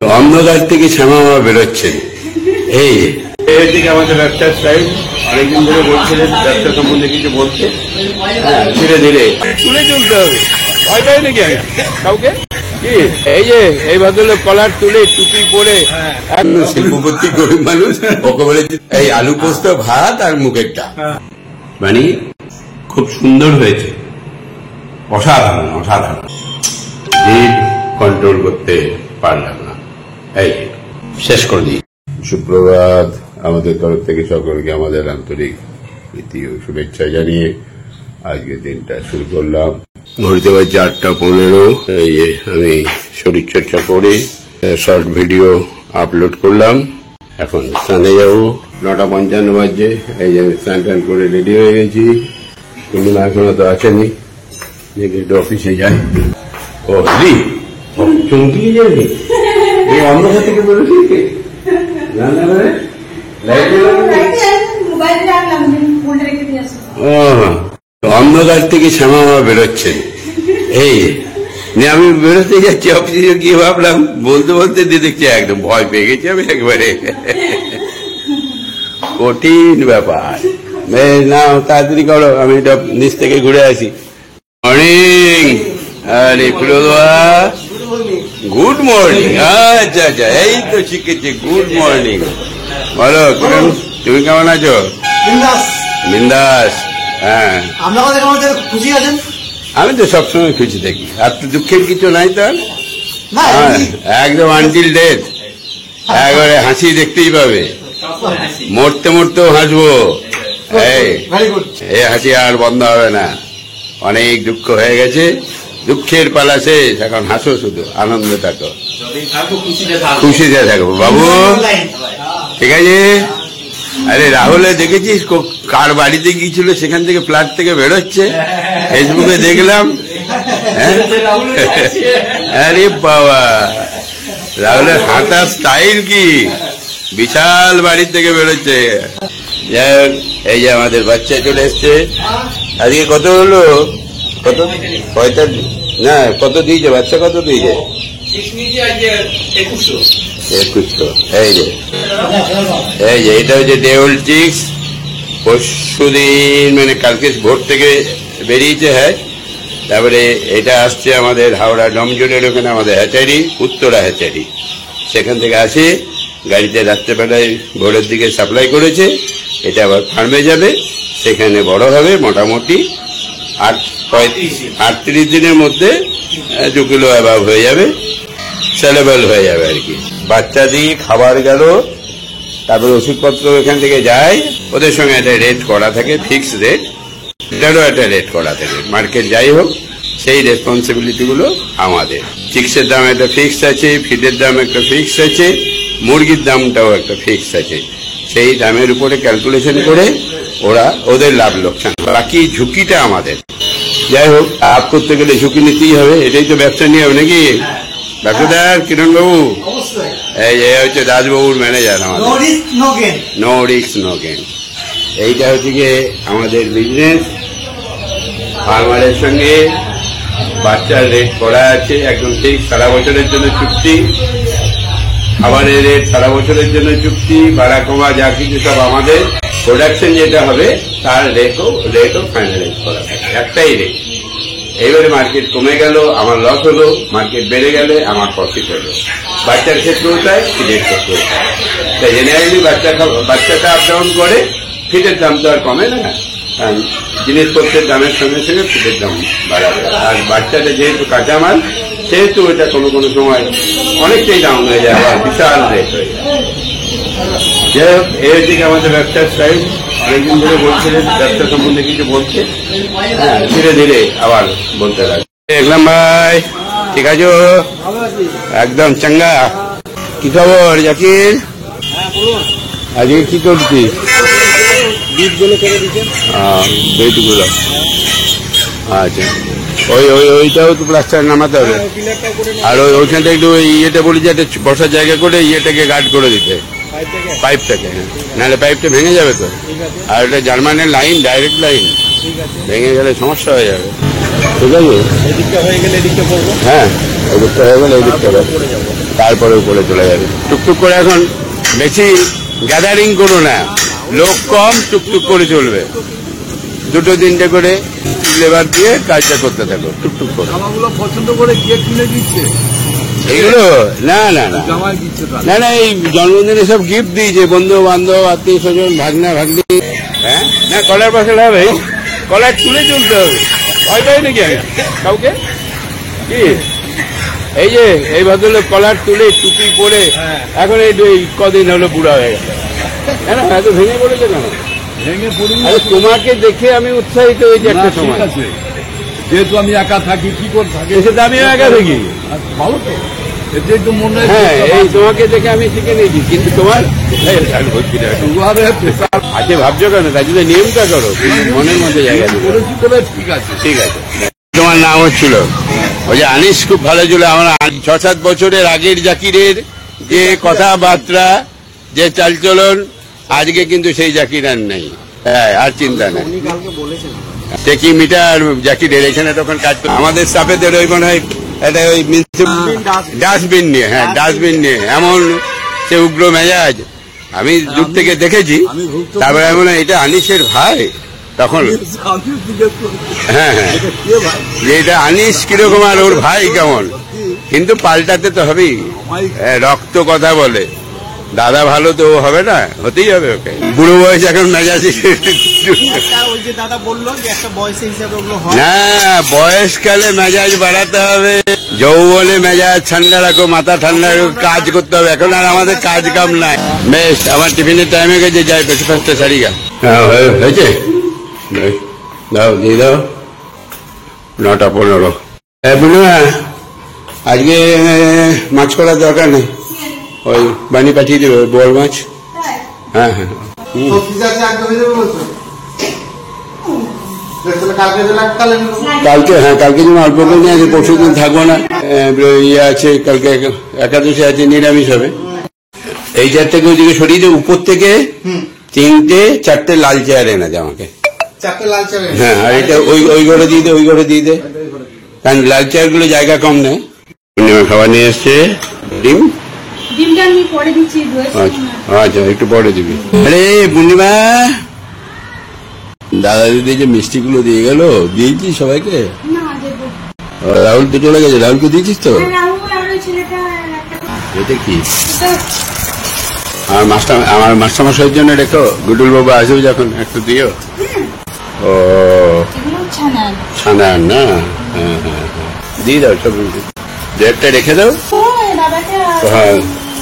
অন্ধকার থেকে শ্যামামা বেরোচ্ছেন। এই দিকে আমাদের ব্যবসার স্টাইল। অনেকদিন ধরে বলছিলেন ব্যবসা সম্বন্ধে কিছু বলতে, ধীরে ধীরে শুনে চলতে হবে। ভয় পাই নাকি কাউকে? কি এই যে এই ভদ্রলোক কলার তুলে টুপি পরে শিল্পপতি গরিব মানুষ, ওকে বলে এই আলু পোস্ত ভাত আর মুখেরটা, মানে খুব সুন্দর হয়েছে, অসাধারণ অসাধারণ। জিদ কন্ট্রোল করতে পারলাম না, এই শেষ করে দিই। সুপ্রভাত, আমাদের তরফ থেকে সকলকে আমাদের আন্তরিক প্রীতি ও শুভেচ্ছা জানিয়ে আজকের দিনটা শুরু করলাম। ঘড়িতে বাজছে 8:15। এই যে আমি শরীরচর্চা করে শর্ট ভিডিও আপলোড করলাম। এখন স্নানে যাবো, 9:55 বাজছে। এই যে স্নান টান করে রেডি হয়ে গেছি। পূর্ণিমা এখনো তো আসেনি, যে একটু অফিসে যাই। ও দিদি চমকিয়ে যাবে, এই অন্ধকার থেকে বেরোছি। অন্ধকার থেকে শ্যামামা বেরোচ্ছেন। এই আমি বেরোতে যাচ্ছি অফিসে গিয়ে ভাবলাম, বলতে বলতে দেখছি একদম ভয় পেয়ে গেছি আমি একবারে। কঠিন ব্যাপার। নাও তাড়াতাড়ি করো, আমি এটা নিচ থেকে ঘুরে আসি। মর্নিং। আরে ফিরোজা, গুড মর্নিং। আচ্ছা আচ্ছা, এই তো শিখেছি, গুড মর্নিং। বলো তুমি কেমন আছো? বিন্দাস। হ্যাঁ, খুশি আছেন? আমি তো সবসময় খুশি থাকি। আর তো দুঃখের কিছু নাই তো, একদম আনটিল ডেথ। একবারে হাসি দেখতেই পাবে, মরতে মরতেও হাসবো। এই হাসি আর বন্ধ হবে না। অনেক দুঃখ হয়ে গেছে, দুঃখের পালা শেষ, এখন হাসো, শুধু আনন্দ থাকো, খুশিতে থাকো বাবু, ঠিক আছে? আরে রাহুলে দেখেছিস কার বাড়িতে গিয়েছিল, সেখান থেকে ফ্ল্যাট থেকে বেরোচ্ছে, ফেসবুকে দেখলাম। আরে বাবা, রাহুলের হাঁটার স্টাইল কি, বিশাল বাড়ি থেকে বেরোচ্ছে। যাই হোক, এই যে আমাদের বাচ্চা চলে এসছে। আজকে কত হলো? কত? 45 না, কত দিয়েছে বাচ্চা? কত দিয়েছে? 2100। এই যে এটা হচ্ছে ডেউল চিক্স। পরশুদিন মানে কালকে ভোর থেকে বেরিয়েছে। হ্যাঁ, তারপরে এটা আসছে আমাদের হাওড়া ডমজলের ওখানে আমাদের হ্যাচারি, উত্তরা হ্যাচারি, সেখান থেকে আসে গাড়িতে রাত্রেবেলায় ভোরের দিকে সাপ্লাই করেছে। এটা আবার ফার্মে যাবে, সেখানে বড় হবে। মোটামুটি 38 দিনের মধ্যে 2 কিলো অ্যাবাভ হয়ে যাবে, সেলেবল হয়ে যাবে আর কি। বাচ্চা দিয়ে খাবার গেল, তারপরে ওষুধপত্র এখান থেকে যায়, ওদের সঙ্গে একটা রেট করা থাকে, ফিক্স রেট। এটারও একটা রেট করা থাকে। মার্কেট যাই হোক, সেই রেসপন্সিবিলিটি গুলো আমাদের। চিক্সের দাম একটা ফিক্স আছে, ফিডের দাম একটা ফিক্স আছে, মুরগির দামটাও একটা ফিক্স আছে। সেই দামের উপরে ক্যালকুলেশন করে ওরা ওদের লাভ লোকসান, বাকি ঝুঁকিটা আমাদের। যাই হোক, আপ করতে গেলে ঝুঁকি নিতেই হবে, এটাই তো ব্যবসা নিয়ে হবে নাকি? ডাক্তার কিরণ বাবু, এই হচ্ছে দাসবাবুর ম্যানেজার আমাদের। No risk no gain. এইটা হচ্ছে গিয়ে আমাদের বিজনেস। ফার্মারের সঙ্গে বাচ্চার রেট করা আছে একদম ঠিক, সারা বছরের জন্য চুক্তি। খাবারের রেট সারা বছরের জন্য চুক্তি, ভাড়া কমা যা কিছু সব আমাদের। প্রোডাকশন যেটা হবে তার রেটও ফাইনালাইজ করা থাকে, একটাই রেট। এইবারে মার্কেট কমে গেল, আমার লস হলো, মার্কেট বেড়ে গেলে আমার প্রফিট হলো। বাচ্চার ক্ষেত্রেও তাই, ফিডের ক্ষেত্রেও তাই। তাই জেনারেলি বাচ্চাটা আপ ডাউন করে, ফিডের দাম তো আর কমে না, কারণ জিনিসপত্রের দামের সঙ্গে সঙ্গে ফিডের দাম বাড়াবে। আর বাচ্চাটা যেহেতু কাঁচামাল, সেহেতু এটা কোনো কোনো সময় অনেকটাই ডাউন হয়ে যায়, আবার বিশাল রেট হয়ে যায়। যাই হোক, এর দিকে আমাদের ব্যবসার স্টাইল। অনেকদিন ধরে বলছিলেন ব্যবসা সম্বন্ধে কিছু বলতে, ধীরে ধীরে আবার বলতে লাগে। দেখলাম ভাই, ঠিক আছে, একদম চাঙ্গা। কি খবর জাকির? আজকে কি করছিস? বিটগুলো আচ্ছা, ওইটাও তো প্লাস্টার নামাতে হবে। আর ওইখানটা একটু ইয়েটা বলি যে বসার জায়গা করে ইয়েটাকে গার্ড করে দিতে, পাইপটাকে। নাহলে পাইপটা ভেঙে যাবে তো। আর ওটা জার্মানের লাইন, ডাইরেক্ট লাইন, ভেঙে গেলে সমস্যা হয়ে যাবে। ঠিক আছে, এদিকটা হয়ে গেলে এদিকটা করবো। হ্যাঁ, এদিকটা হয়ে গেলে এদিকটা তারপরে উপরে চলে যাবে। টুকটুক করে এখন বেশি গ্যাদারিং করো না, লোক কম, টুকটুক করে চলবে। 2-3টে করে লেবার দিয়ে কাজটা করতে থাকো টুকটুক করে। পছন্দ করে কে কিনে দিচ্ছে এগুলো না না না না না, এই জন্মদিনে সব গিফট দিয়েছে বন্ধু বান্ধব, আত্মীয় স্বজন, ভাগনা ভাগ্নি। হ্যাঁ না, কলার পাশে হবে, কলার তুলে চলতে হবে। ভয় পাই নাকি আমি কাউকে? কি এই যে এই ভদ্রলোক কলার তুলে টুপি পরে এখন এই কদিন হলো বুড়া হয়ে গেল, হ্যাঁ না? এত ভেঙে পড়েছে কেন? আরে তোমাকে দেখে আমি উৎসাহিত হয়েছি একটা সময়। যেহেতু আমি একা থাকি, কি করে থাকি, সেটা আমিও একা থাকি। ভালো তো, এতে একটু মনে হ্যাঁ, এই তোমাকে দেখে আমি শিখে নিয়েছি। কিন্তু তোমার আছে ভাবছো কেন? তাই জন্য নিয়মটা করো, মনের মধ্যে জায়গা ঠিক আছে। ঠিক আছে। তোমার নাম হচ্ছিল ওই যে আনিস, খুব ভালো ছিল। আমার 6-7 বছরের আগের জাকিরের যে কথাবার্তা, যে চালচলন, আজকে কিন্তু সেই জাকির আর নেই। হ্যাঁ, আর চিন্তা নেই। টেকি মিটার জাকিরের এখানে তখন কাজ করে আমাদের স্টাফেদের ওই মনে হয় এটা ওই ডাস্টবিন নিয়ে, হ্যাঁ ডাস্টবিন নিয়ে এমন সে উগ্র মেজাজ আমি দূর থেকে দেখেছি। তারপরে এমন এটা আনিসের ভাই, তখন হ্যাঁ হ্যাঁ যে এটা আনিস কিরকম আর ওর ভাই কেমন। কিন্তু পাল্টাতে তো হবেই, রক্ত কথা বলে। দাদা ভালো তো হবে না, হতেই হবে ওকে। বুড়ো বয়স এখন মেজাজি না, বয়সকালে মেজাজ বাড়াতে হবে, যৌবনে মেজাজ ঠান্ডা রাখো, মাথা ঠান্ডা রাখো, কাজ করতে হবে। এখন আর আমাদের কাজ কাম নাই। বেশ, আমার টিফিনের টাইমে গেছে, যাই বেশি 5টা শাড়ি গা হয়েছে, দাও দিয়ে দাও। 9:15। আজকে মাছ করার দরকার নেই, ওই বানি পাঠিয়ে দেবে বোয়াল মাছ। হ্যাঁ হ্যাঁ কালকে, হ্যাঁ কালকে যেন অল্প করে নিয়ে আছে, পরশু দিন থাকবো না। ইয়ে আছে কালকে, একাদশী আছে, নিরামিষ হবে। এই চেয়ারটাকে ওইদিকে সরিয়ে দিয়ে উপর থেকে 3-4টে লাল চেয়ার এনে দে আমাকে। হ্যাঁ, আর এটা ওই ঘরে দিয়ে দে, ওই ঘরে দিয়ে দে, কারণ লাল চেয়ার গুলো জায়গা কম নেয়। পূর্ণিমা খাবার নিয়ে এসছে, ডিম। আচ্ছা, একটু পরে দিবি। আরে পূর্ণিমা, দাদা দিদি যে মিষ্টিগুলো দিয়ে গেল, দিয়েছিস সবাইকে? রাহুল তো চলে গেছে, রাহুলকে দিয়েছিস তো? এটা কি? আমার মাস্টারমশাইয়ের জন্য রেখো, গুডুল বাবু আসবে যখন একটু দিও। ও ছানা না, হ্যাঁ হ্যাঁ হ্যাঁ, দিয়ে দাও সব, একটা রেখে দাও। হ্যাঁ,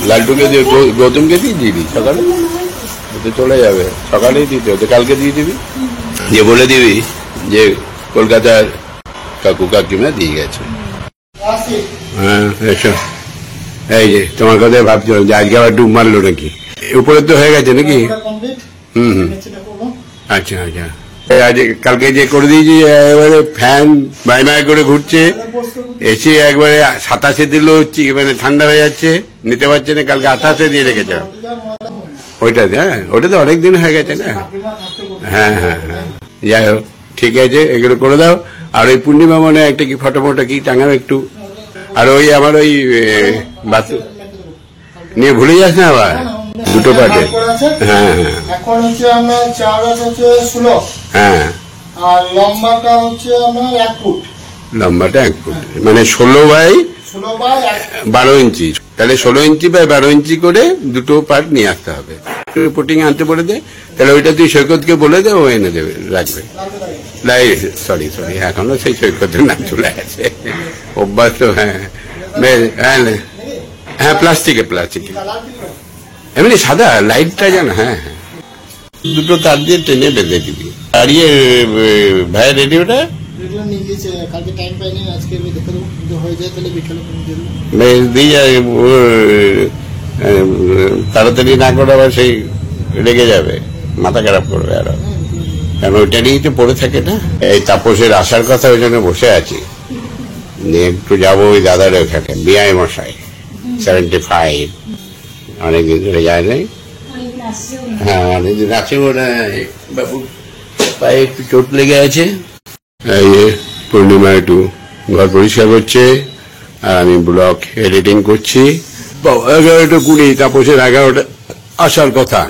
লালটুকে দিয়ে, গৌতমকে দিয়ে দিবি সকালে, ওতে চলে যাবে। সকালেই দিতে হতো, কালকে দিয়ে দিবি, যে বলে দিবি যে কলকাতার কাকু কাকিমা দিয়ে গেছে। হ্যাঁ এসো। এই যে তোমার কথা ভাবছিলাম যে আজকে আবার ডুব মারলো নাকি। উপরে তো হয়ে গেছে নাকি? হুম। আচ্ছা আচ্ছা, আজ কালকে যে করে দিয়েছি, এবারে ফ্যান বাই করে ঘুরছে, এসে একবারে 27-এ দিল, মানে ঠান্ডা হয়ে যাচ্ছে, নিতে পারছে না। কালকে 28-এ দিয়ে রেখেছে ওইটাতে। হ্যাঁ, ওটা তো অনেকদিন হয়ে গেছে না। হ্যাঁ হ্যাঁ হ্যাঁ, যাই হোক, ঠিক আছে, এগুলো করে দাও। আর ওই পূর্ণিমা মনে একটা কি ফটো কি টাঙাও একটু। আর ওই আমার ওই বাথরুম নিয়ে ভুলে যাস না আবার, 2টো পার্টে। হ্যাঁ হ্যাঁ, এখন হচ্ছে আমরা 4 হচ্ছে 16, হ্যাঁ, আর লম্বাটা হচ্ছে আমার 1 ফুট। লম্বাটা 1 ফুট, মানে 16 বাই 12 ইঞ্চি। তাহলে 16 ইঞ্চি বাই 12 ইঞ্চি করে 2টো পার্ট নিয়ে আসতে হবে। রিপোর্টিং আনতে বলে দে, তাহলে ওইটা তুই সৈকতকে বলে দে, ও এনে দেবে, রাখবে। সরি, এখনো সেই সৈকতের নাম চলে আছে, অভ্যাস তো। হ্যাঁ হ্যাঁ, প্লাস্টিকে এমনি সাদা লাইটটা যেন। হ্যাঁ হ্যাঁ, 2টো তার দিয়ে টেনে বেঁধে দিবি। আর ইয়ে ভাইয়ের রেডিওটা তাড়াতাড়ি না করে আবার সেই রেগে যাবে, মাথা খারাপ করবে আরো, কারণ ওইটা নিয়েই তো পড়ে থাকে না। এই তাপসের আসার কথা, ওই জন্য বসে আছি, একটু যাবো ওই দাদার ওখানে, বিআই মশাই 75, অনেকদিন ধরে যায় নাই। হ্যাঁ, অনেকদিন আছে, ওরা বাবু পায়ে একটু চোট লেগে আছে। এই পূর্ণিমা একটু ঘর পরিষ্কার করছে, আর আমি ব্লগ এডিটিং করছি। 11:20 তাপসের 11টা আসার কথা।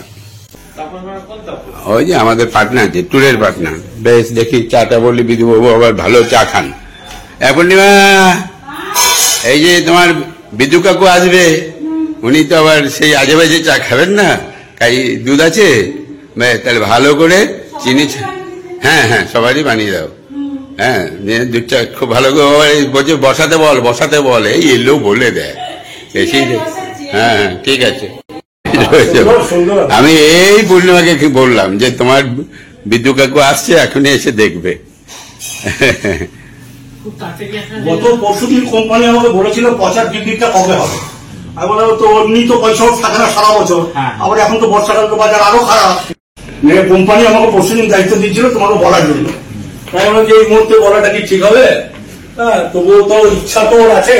ওই যে আমাদের পার্টনার, যে ট্যুরের পার্টনার। বেশ, দেখি চাটা বললি বিধুবাবু আবার ভালো চা খান। পূর্ণিমা, এই যে তোমার বিদু কাকু আসবে, উনি তো আবার সেই আজে বাজে চা খাবেন না। তাই দুধ আছে? তাহলে ভালো করে চিনি। হ্যাঁ হ্যাঁ, সবারই বানিয়ে দাও। হ্যাঁ, দুধটা খুব ভালো করে বলছে বসাতে বল, এই এলেও বলে দেয় বেশি। হ্যাঁ হ্যাঁ, ঠিক আছে। আমি এই পূর্ণিমাকে কি বললাম যে তোমার বিদ্যু কাকু আসছে, এখনই এসে দেখবে। গত পরশুদিন কোম্পানি আমাকে বলেছিল 50 কবে হবে। আমি বললাম তো এমনি তো পয়সা থাকে না সারা বছর, আবার এখন তো বর্ষাকাল, তো বাজার আরো খারাপ। কোম্পানি আমাকে পরশুদিন দায়িত্ব দিচ্ছিল তোমাকে বলার জন্য। তাই বললাম যে এই মুহূর্তে বলাটা কি ঠিক হবে? হ্যাঁ, তবুও তো ইচ্ছা তো ওর আছে।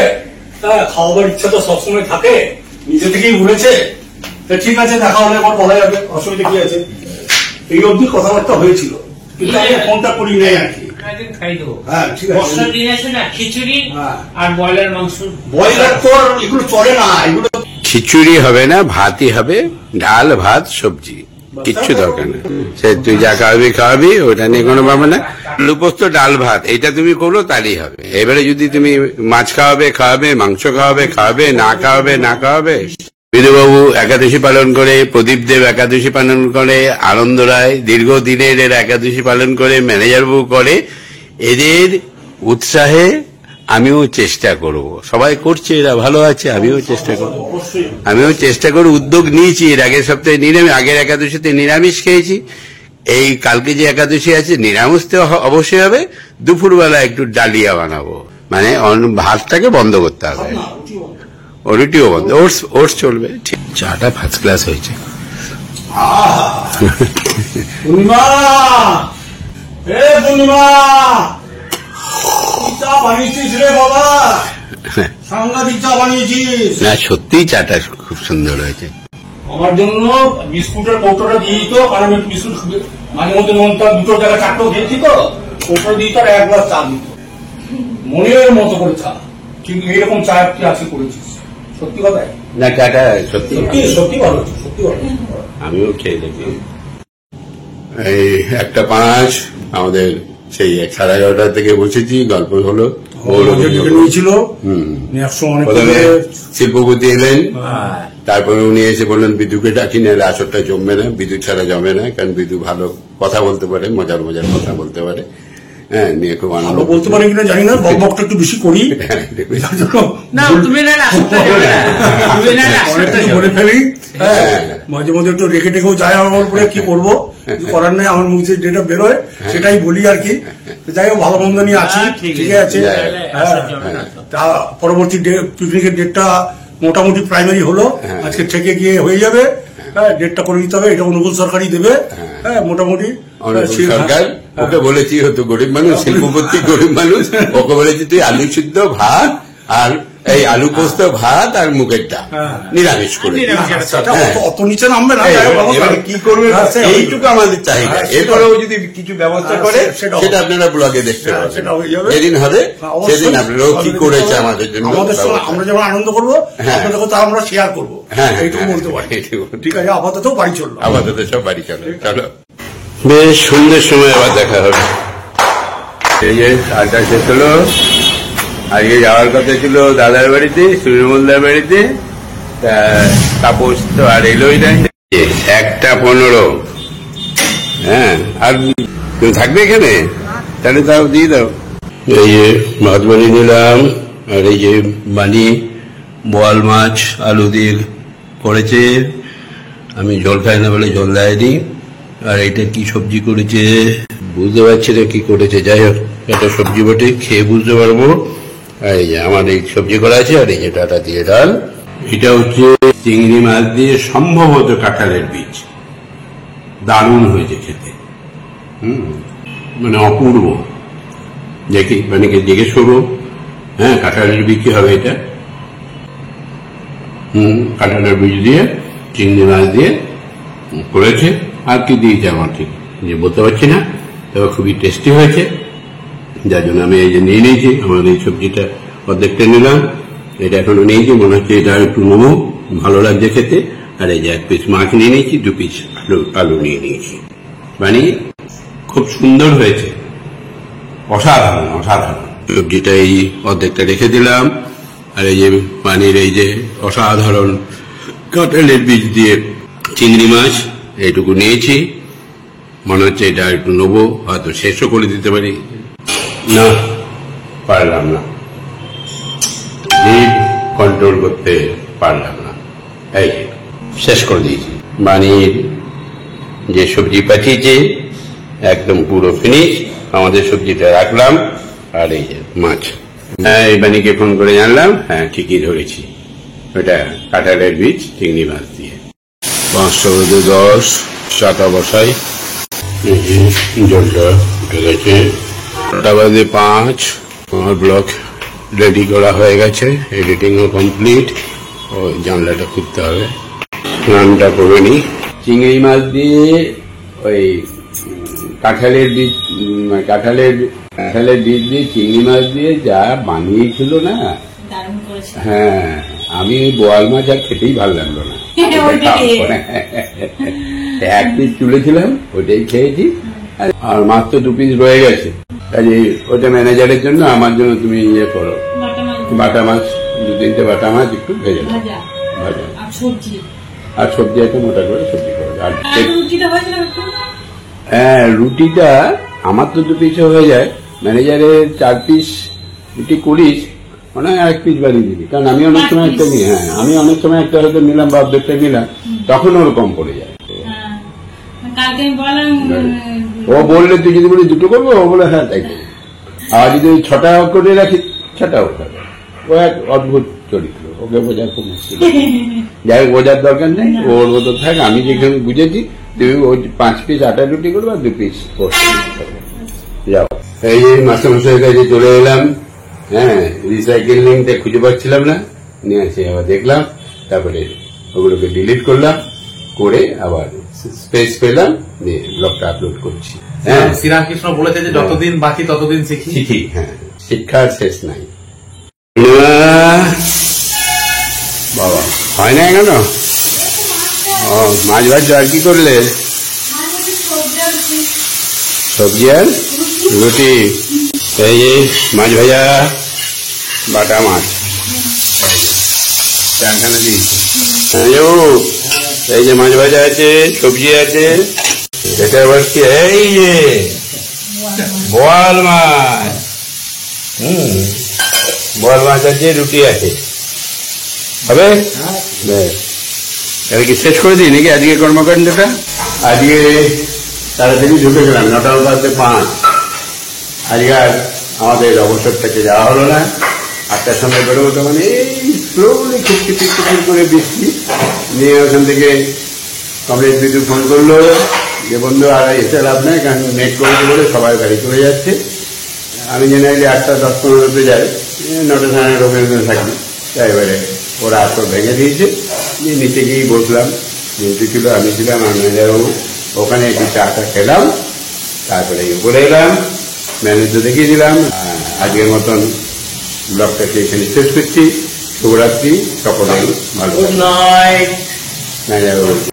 হ্যাঁ, খাওয়াবার ইচ্ছা তো সবসময় থাকে, নিজে থেকেই বলেছে। ঠিক আছে, দেখা হলে এখন বলা যাবে, অসুবিধা কি আছে। এই অবধি কথাবার্তা হয়েছিল, কিন্তু আমি ফোনটা করি নেই আর কি। হ্যাঁ, ঠিক আছে। খিচুড়ি আর ব্রয়লার মাংস। ব্রয়লার তো এগুলো চলে না, এগুলো খিচুড়ি হবে না, ভাতই হবে, ডাল ভাত সবজি, কিচ্ছু দরকার নেই। সে তুই যা খাওয়াবি ওটা নিয়ে কোনো ব্যাপার না। আলু পোস্ত ডাল ভাত এটা তুমি করো, তারই হবে। এবারে যদি তুমি মাছ খাওয়াবে, মাংস খাওয়াবে, না খাওয়াবে। বিধুবাবু একাদশী পালন করে, প্রদীপ দেব একাদশী পালন করে, আনন্দ রায় দীর্ঘদিনের এর একাদশী পালন করে, ম্যানেজার বাবু করে। এদের উৎসাহে আমিও চেষ্টা করব। সবাই করছে, এরা ভালো আছে, আমিও চেষ্টা করব। উদ্যোগ নিয়েছি। এর আগের সপ্তাহে আগের একাদশীতে নিরামিষ খেয়েছি। এই কালকে যে একাদশী আছে নিরামিষ তো অবশ্যই হবে। দুপুরবেলা একটু ডালিয়া বানাবো, মানে ভাতটাকে বন্ধ করতে হবে। রুটিও বন্ধ, ওটস চলবে। ঠিক, চাটা ফার্স্ট ক্লাস হয়েছে। পূর্ণিমা, পূর্ণিমা, চা বানিয়েছিস রে বাবা, সাংঘাতিক চা বানিয়েছিস। না, সত্যিই চাটা খুব সুন্দর হয়েছে। আমার জন্য বিস্কুটের কৌটোটা দিয়ে দিত, কারণ আমি বিস্কুট মাঝে মধ্যে মনটা 2 টাকা 4 খেয়েছি তো, কৌটো দিয়ে তো 1 গ্লাস চা দিত, মনের মতো করে চা। কিন্তু এইরকম চা কি আছে করেছিস? সত্যি কথাই না, চাটা সত্যি সত্যি ভালো, সত্যি ভালো। আমিও খেয়ে দেখি। এই 1:05 আমাদের সেই 11:30 থেকে বসেছি, গল্প হলো। নিয়েছিল প্রথমে শিল্পপতি এলেন, তারপরে উনি এসে বললেন বিদুকে ডাকি, না আসরটা জমবে না, বিদু ছাড়া জমে না, কারণ বিদু ভালো কথা বলতে পারে, মজার কথা বলতে পারে। হ্যাঁ, নিয়ে খুব আনন্দ বলতে পারি কিনা জানি না, বকবকটা একটু বেশি করি, বলে ফেলি। মাঝে মধ্যে একটু রেখে টেকেও যায় আমার উপরে, কি করবো, করার নেই। আমার মুখে যেটা বেরোয় সেটাই বলি আর কি। যাই হোক, ভালো মন্দ নিয়ে আছি, ঠিক আছে। তা পরবর্তী পিকনিকের ডেটটা মোটামুটি প্রাইমারি হলো, আজকে থেকে গিয়ে হয়ে যাবে। হ্যাঁ, ডেটটা করে নিতে হবে, এটা অনুকূল সরকারই দেবে। হ্যাঁ, মোটামুটি সরকার ওকে বলেছি, হতো গরিব মানুষ, শিল্পপতি গরিব মানুষ, ওকে বলেছি তুই আলু সিদ্ধ ভাত আর এই আলু পোস্ত ভাত আর মুগেরটা নিরামিষ করে। অত নিচে নামবে না, কি করবে এইটুকু আমাদের চাহিদা। এরপরেও যদি কিছু ব্যবস্থা করে সেটা আপনারা ব্লগে দেখতে পাবেন, যেদিন হবে সেদিন আপনারাও কি করেছে আমাদের জন্য। আমরা যেমন আনন্দ করবো, আপনাদেরকে তা আমরা শেয়ার করবো, এইটুকু বলতে পারি। ঠিক আছে, আপাতত বাড়ি চললো, আপাতত সব বাড়ি চলো। চলো, বেশ সন্ধ্যের সময় আবার দেখা হবে। এই যে চাটা শেষ হলো। আজকে যাওয়ার কথা ছিল দাদার বাড়িতে, সুনির্মলদার বাড়িতে, তাপস তো আর এলোই নাই। 1:15। হ্যাঁ, আর তুমি থাকবে এখানে? তাহলে তাও দিয়ে দাও। এই যে ভাত বানিয়ে নিলাম, আর এই যে বোয়াল মাছ আলু দিয়ে করেছে। আমি ঝোল খাই না বলে ঝোল দেয়নি। আর এটা কি সবজি করেছে বুঝতে পারছি না কি করেছে, যাই হোক একটা সবজি বটে, খেয়ে বুঝতে পারবো। আর এই যে আমার এই সবজি করা আছে, আর এই যে ডাটা দিয়ে ডাল। এটা হচ্ছে চিংড়ি মাছ দিয়ে সম্ভবত কাঁঠালের বীজ, দারুণ হয়েছে খেতে। মানে অপূর্ব। দেখি মানে জিজ্ঞেস করবো, হ্যাঁ কাঁঠালের বীজ কি হবে এটা? কাঁঠালের বীজ দিয়ে চিংড়ি মাছ দিয়ে করেছে। আর কি দিয়েছে আমার ঠিক যে বলতে পারছি না, তবে খুবই টেস্টি হয়েছে, যার জন্য আমি এই যে নিয়ে নিয়েছি। আমার এই সবজিটা অর্ধেকটা নিলাম, এটা এখনো নিয়েছি, মনে হচ্ছে এটা একটু নেবো, ভালো লাগছে খেতে। আর এই যে 1 পিস মাছ নিয়ে নিয়েছি, 2 পিস আলু নিয়ে নিয়েছি। মানে খুব সুন্দর হয়েছে, অসাধারণ অসাধারণ। সবজিটা এই অর্ধেকটা রেখে দিলাম। আর এই যে পানির এই যে অসাধারণ কাঁঠালের বীজ দিয়ে চিংড়ি মাছ এইটুকু নিয়েছি। মনে হচ্ছে এটা একটু নেবো, হয়তো শেষও করে দিতে পারি। না, পারলাম না, জিভ কন্ট্রোল করতে পারলাম না, এই শেষ করে দিয়েছি। বানির যে সবজি পাঠিয়েছে একদম পুরো ফিনিশ। আমাদের সবজিটা রাখলাম, আর এই যে মাছ। হ্যাঁ, এই বানিকে ফোন করে জানলাম, হ্যাঁ ঠিকই ধরেছি, ওটা কাঁঠালের বীজ চিংড়ি মাছ দিয়ে। 5:10 চাটা বসাই, জলটা উঠে গেছে। 5:05 আমার ব্লগ রেডি করা হয়ে গেছে, এডিটিংও কমপ্লিট। ওই জানলাটা খুলতে হবে, স্নানটা করে নি। চিংড়ি মাছ দিয়ে ওই কাঁঠালের বীজ দিয়ে চিংড়ি মাছ দিয়ে যা বানিয়েছিল না, দারুণ করেছে। হ্যাঁ, আমি বোয়াল মাছ আর খেতেই ভালো লাগলো না। 1 পিস তুলেছিলাম, ওটাই খেয়েছি। আর মাছ তো 2 পিস রয়ে গেছে, কাজে ওটা ম্যানেজারের জন্য, আমার জন্য তুমি ইয়ে করো, বাটা মাছ 2-3টে বাটা মাছ একটু ভেজে দাও, ভাজা। আর সবজি একটা মোটা করে সবজি করো। আর হ্যাঁ, রুটিটা আমার তো 2 পিসে হয়ে যায়, ম্যানেজারের 4 পিস রুটি করিস, মনে হয় 1 পিস বাড়িয়ে দিবি। কারণ আমি অনেক সময় একটা নিই, হ্যাঁ আমি অনেক সময় একটা হয়তো নিলাম বা 1.5টা নিলাম, তখন ওর কম পড়ে যায়। ও বললে তুই যদি বলি 2টো করবো, ও বলে হ্যাঁ তাই করবো। আর যদি 6টা করে রাখি, 6টাও খাবে। ও এক অদ্ভুত চরিত্র, ওকে বোঝার খুব মুশকিল। যাই হোক, বোঝার দরকার নেই, ওর মতো থাক। আমি যেখানে বুঝেছি, তুমি ওই 5 পিস আটা রুটি করবো আর 2 পিস যাও। এই যে মাস্টারমশাইয়ের কাছে চলে এলাম। হ্যাঁ, রিসাইকেলিংটা খুঁজে পাচ্ছিলাম না, নিয়ে আসে আবার দেখলাম, তারপরে ওগুলোকে ডিলিট করলাম, করে আবার স্পেস পেলাম, দিয়ে ব্লগটা আপলোড করছি। হ্যাঁ, শ্রীরামকৃষ্ণ বলেছে যে যতদিন বাঁচি ততদিন শিখি। শিখি, হ্যাঁ, শিক্ষার শেষ নাই। বাবা, হয় না কেন? ও, মাছ ভাজছো, আর কি করলে? সবজি আর রুটি। এই যে মাছ ভাজা, বাটা মাছ, চারখানা দিয়েছি। এই যে মাছ ভাজা আছে, সবজি আছে, এটা আবার কি? এই যে বোয়াল মাছ, বোয়াল মাছ আছে, রুটি আছে, হবে? বেশ, এটা কি শেষ করে দিই নাকি আজকে কর্মকাণ্ডটা? আজকে তাড়াতাড়ি ঢুকে গেলাম, 9:05। আজকে আর আমাদের অবসর থেকে যাওয়া হলো না। 8টার সময় বেরোবো, তো মানে এই স্লোলি খুব করে বৃষ্টি নিয়ে ওখান থেকে কমরেড বিদ্যুৎ ফোন করলো যে বন্ধু আর এসে লাভ নাই, কারণ নেট করেছে বলে সবাই গাড়ি চলে যাচ্ছে। আমি জেনারেলি 8:10-15 যাই, 9টা সাড়ে 9 ওখানে থাকি। তাই এবারে ওরা আসর ভেঙে দিয়েছে, নিচে গিয়েই বসলাম। যেহেতু ছিল, আমি ছিলাম, আমি ম্যানেজারবাবু, ওখানে একটু চাটা খেলাম, তারপরে বলে এলাম, ম্যানেজার দেখিয়ে দিলাম। আজকের মতন ব্লগটাকে এখানে শেষ করছি। শুভরাত্রি, সকলেই ভালো। Good night ম্যানেজারবাবু।